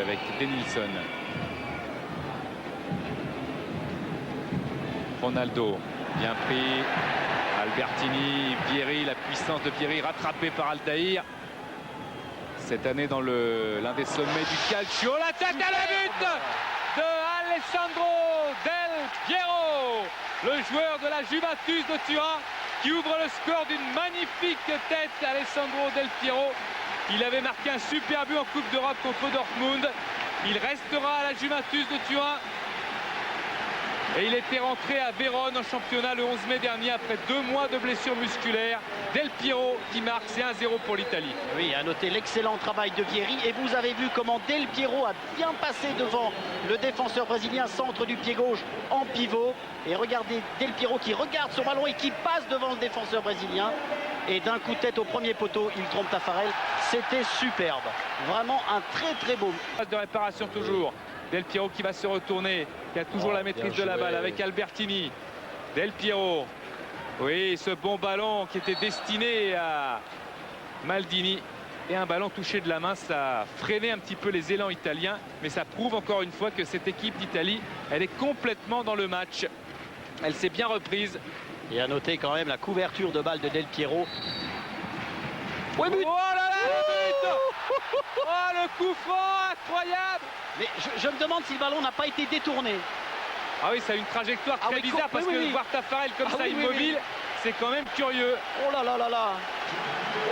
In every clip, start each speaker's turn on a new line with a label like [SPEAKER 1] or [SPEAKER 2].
[SPEAKER 1] Avec Denilson. Ronaldo, bien pris. Albertini, Vieri, la puissance de Vieri rattrapée par Aldaïr. Cette année dans l'un des sommets du calcio. La tête à la but de Alessandro Del Piero, le joueur de la Juventus de Turin, qui ouvre le score d'une magnifique tête. Alessandro Del Piero, il avait marqué un super but en Coupe d'Europe contre Dortmund. Il restera à la Juventus de Turin. Et il était rentré à Vérone en championnat le 11 mai dernier après 2 mois de blessure musculaire. Del Piero qui marque, c'est 1-0 pour l'Italie.
[SPEAKER 2] Oui, à noter l'excellent travail de Vieri. Et vous avez vu comment Del Piero a bien passé devant le défenseur brésilien, centre du pied gauche en pivot. Et regardez Del Piero qui regarde son ballon et qui passe devant le défenseur brésilien. Et d'un coup de tête au premier poteau, il trompe Taffarel. C'était superbe. Vraiment un très beau.
[SPEAKER 1] Phase de réparation toujours. Del Piero qui va se retourner, qui a toujours la maîtrise de la balle avec Albertini. Del Piero. Oui, ce bon ballon qui était destiné à Maldini. Et un ballon touché de la main, ça a freiné un petit peu les élans italiens. Mais ça prouve encore une fois que cette équipe d'Italie, elle est complètement dans le match. Elle s'est bien reprise.
[SPEAKER 2] Et à noter quand même la couverture de balle de Del Piero.
[SPEAKER 1] Oui, but. Oh là là, le but. Oh, le coup franc, incroyable.
[SPEAKER 2] Mais je me demande si le ballon n'a pas été détourné.
[SPEAKER 1] Ah oui, ça a une trajectoire très bizarre parce que voir Taffarel comme ça immobile, c'est quand même curieux.
[SPEAKER 2] Oh là là là là.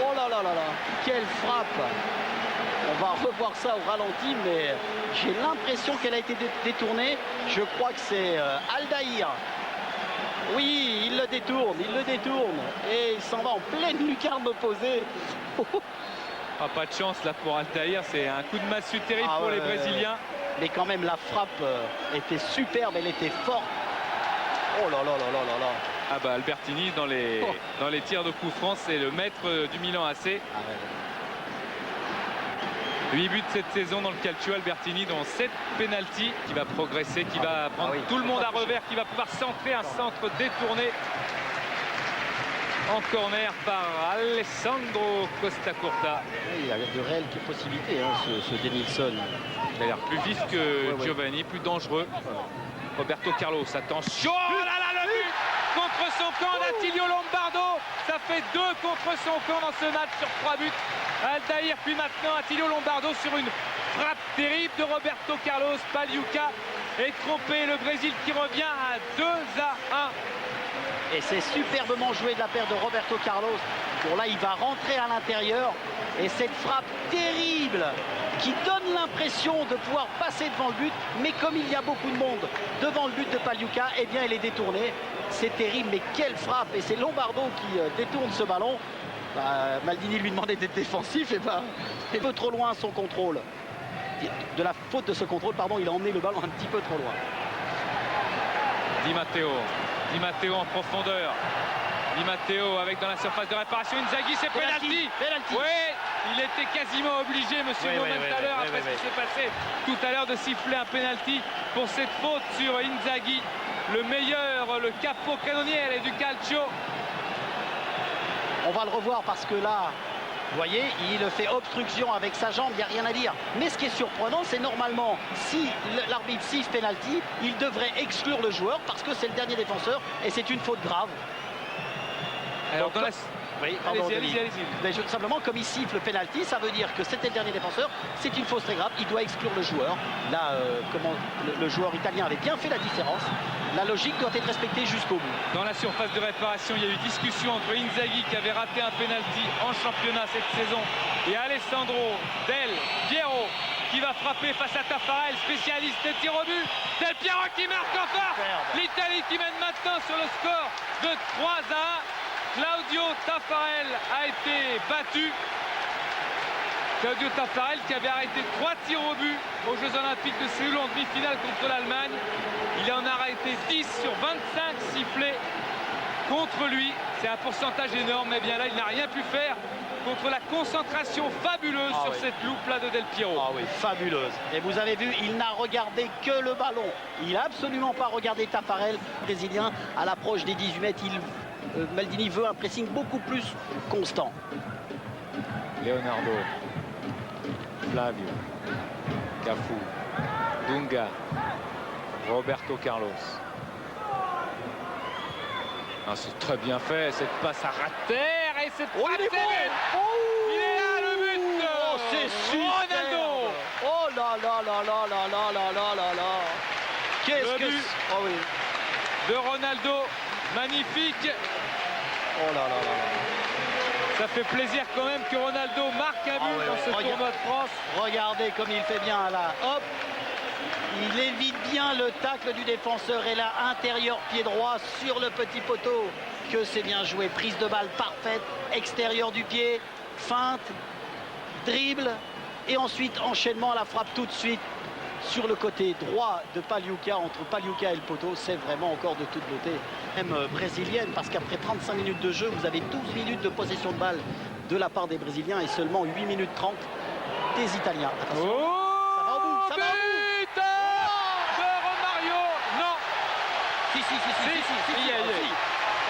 [SPEAKER 2] Oh là là là là. Quelle frappe. On va revoir ça au ralenti, mais j'ai l'impression qu'elle a été détournée. Je crois que c'est Aldaïr. Oui, il le détourne. Et il s'en va en pleine lucarne opposée.
[SPEAKER 1] Ah, pas de chance là pour Aldaïr, c'est un coup de massue terrible pour les Brésiliens.
[SPEAKER 2] Mais quand même la frappe était superbe, elle était forte. Oh là là là là là là.
[SPEAKER 1] Ah bah Albertini dans les tirs de coup franc, c'est le maître du Milan AC. 8 buts cette saison dans le calcio, Albertini dans 7 pénaltys, qui va progresser, qui va prendre tout le monde à revers, qui va pouvoir centrer un centre détourné en corner par Alessandro Costacurta.
[SPEAKER 2] Il y a de réelles possibilités, hein, ce Denilson.
[SPEAKER 1] Il a l'air plus vif que Giovanni, plus dangereux. Roberto Carlos, attention. Oh là là, le but contre son camp d'Attilio Lombardo. Ça fait 2 contre son camp dans ce match sur 3 buts. Aldaïr, puis maintenant Attilio Lombardo sur une frappe terrible de Roberto Carlos. Pagliuca est trompé, le Brésil qui revient à 2-1.
[SPEAKER 2] Et c'est superbement joué de la paire de Roberto Carlos. Bon là, il va rentrer à l'intérieur. Et cette frappe terrible qui donne l'impression de pouvoir passer devant le but. Mais comme il y a beaucoup de monde devant le but de Pagliuca, eh bien, elle est détournée. C'est terrible, mais quelle frappe. Et c'est Lombardo qui détourne ce ballon. Maldini lui demandait d'être défensif. Et un peu trop loin son contrôle. De la faute de ce contrôle, pardon, il a emmené le ballon un petit peu trop loin.
[SPEAKER 1] Di Matteo en profondeur. Di Matteo avec dans la surface de réparation. Inzaghi, c'est penalty. Oui, il était quasiment obligé, monsieur Moment, tout à l'heure, après ce qui s'est passé tout à l'heure, de siffler un penalty pour cette faute sur Inzaghi, le meilleur, le capo cannoniere du calcio.
[SPEAKER 2] On va le revoir parce que là, vous voyez, il fait obstruction avec sa jambe, il n'y a rien à dire. Mais ce qui est surprenant, c'est normalement, si l'arbitre siffle penalty, il devrait exclure le joueur parce que c'est le dernier défenseur et c'est une faute grave.
[SPEAKER 1] Alors,
[SPEAKER 2] donc, allez-y. Mais simplement, comme il siffle le penalty, ça veut dire que c'était le dernier défenseur, c'est une faute très grave, il doit exclure le joueur. Là, le joueur italien avait bien fait la différence. La logique doit être respectée jusqu'au bout.
[SPEAKER 1] Dans la surface de réparation, il y a eu discussion entre Inzaghi, qui avait raté un penalty en championnat cette saison, et Alessandro Del Piero, qui va frapper face à Taffarel, spécialiste des tirs au but. Del Piero qui marque encore. L'Italie qui mène maintenant sur le score de 3-1. Claudio Taffarel a été battu. Claudio Taffarel qui avait arrêté 3 tirs au but aux Jeux Olympiques de Séoul en demi-finale contre l'Allemagne. Il en a arrêté 10 sur 25 sifflés contre lui. C'est un pourcentage énorme, mais bien là, il n'a rien pu faire contre la concentration fabuleuse sur cette loupe-là de Del Piero.
[SPEAKER 2] Ah oui, fabuleuse. Et vous avez vu, il n'a regardé que le ballon. Il n'a absolument pas regardé Taffarel, brésilien, à l'approche des 18 mètres. Maldini veut un pressing beaucoup plus constant.
[SPEAKER 1] Leonardo. Flavio. Cafu, Dunga, Roberto Carlos. Ah, c'est très bien fait, cette passe à terre et cette
[SPEAKER 2] Oh, il est bon.
[SPEAKER 1] Il est là le but.
[SPEAKER 2] Oh, c'est super.
[SPEAKER 1] Ronaldo.
[SPEAKER 2] Oh là là là là là là là là là là. Qu'est-ce
[SPEAKER 1] Le
[SPEAKER 2] que
[SPEAKER 1] but.
[SPEAKER 2] c'est? Oh oui.
[SPEAKER 1] De Ronaldo, magnifique.
[SPEAKER 2] Oh là là là là.
[SPEAKER 1] Ça fait plaisir quand même que Ronaldo marque un but
[SPEAKER 2] ouais,
[SPEAKER 1] dans ce tournoi de France.
[SPEAKER 2] Regardez comme il fait bien là. Hop. Il évite bien le tacle du défenseur et là, intérieur pied droit sur le petit poteau. Que c'est bien joué. Prise de balle parfaite. Extérieur du pied. Feinte. Dribble. Et ensuite, enchaînement à la frappe tout de suite sur le côté droit de Pagliuca. Entre Pagliuca et le poteau, c'est vraiment encore de toute beauté. Même brésilienne, parce qu'après 35 minutes de jeu, vous avez 12 minutes de possession de balle de la part des Brésiliens et seulement 8 minutes 30 des Italiens. Attention.
[SPEAKER 1] Oh,
[SPEAKER 2] Ça va au bout, ça va au bout.
[SPEAKER 1] but de Romario. Non.
[SPEAKER 2] Si.
[SPEAKER 1] y est.
[SPEAKER 2] Si.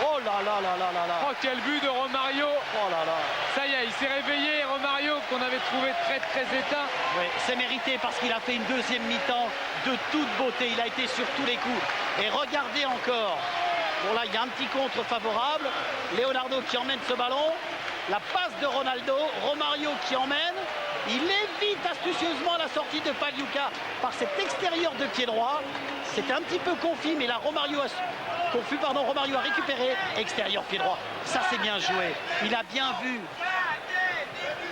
[SPEAKER 2] Oh là là là là là là.
[SPEAKER 1] Oh, quel but de Romario.
[SPEAKER 2] Oh là là.
[SPEAKER 1] Ça y est, il s'est réveillé, Romario, qu'on avait trouvé très éteint.
[SPEAKER 2] Oui, c'est mérité parce qu'il a fait une deuxième mi-temps de toute beauté. Il a été sur tous les coups. Et regardez encore. Bon là, il y a un petit contre favorable. Leonardo qui emmène ce ballon. La passe de Ronaldo. Romario qui emmène. Il évite astucieusement la sortie de Pagliuca par cet extérieur de pied droit. C'était un petit peu confus, mais là Romario a récupéré. Extérieur pied droit. Ça c'est bien joué. Il a bien vu.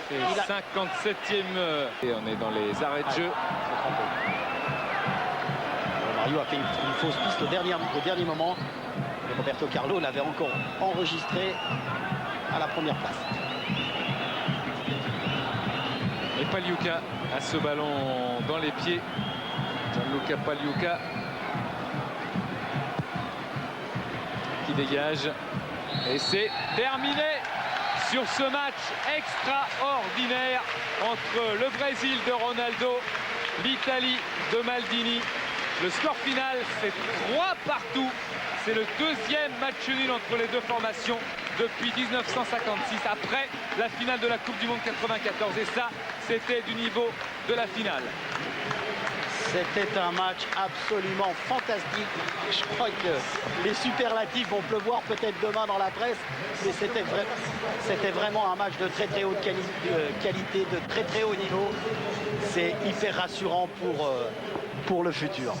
[SPEAKER 1] C'est le 57e. Et on est dans les arrêts de jeu.
[SPEAKER 2] Romario a fait une fausse piste au dernier moment. Et Roberto Carlos l'avait encore enregistré à la première place.
[SPEAKER 1] Et Pagliuca a ce ballon dans les pieds. Gianluca Pagliuca qui dégage. Et c'est terminé sur ce match extraordinaire entre le Brésil de Ronaldo, l'Italie de Maldini. Le score final, c'est 3-2. C'est le deuxième match nul entre les deux formations depuis 1956, après la finale de la Coupe du Monde 94. Et ça, c'était du niveau de la finale.
[SPEAKER 2] C'était un match absolument fantastique. Je crois que les superlatifs vont pleuvoir peut-être demain dans la presse, mais c'était vraiment un match de très haute qualité, de très haut niveau. C'est hyper rassurant pour le futur.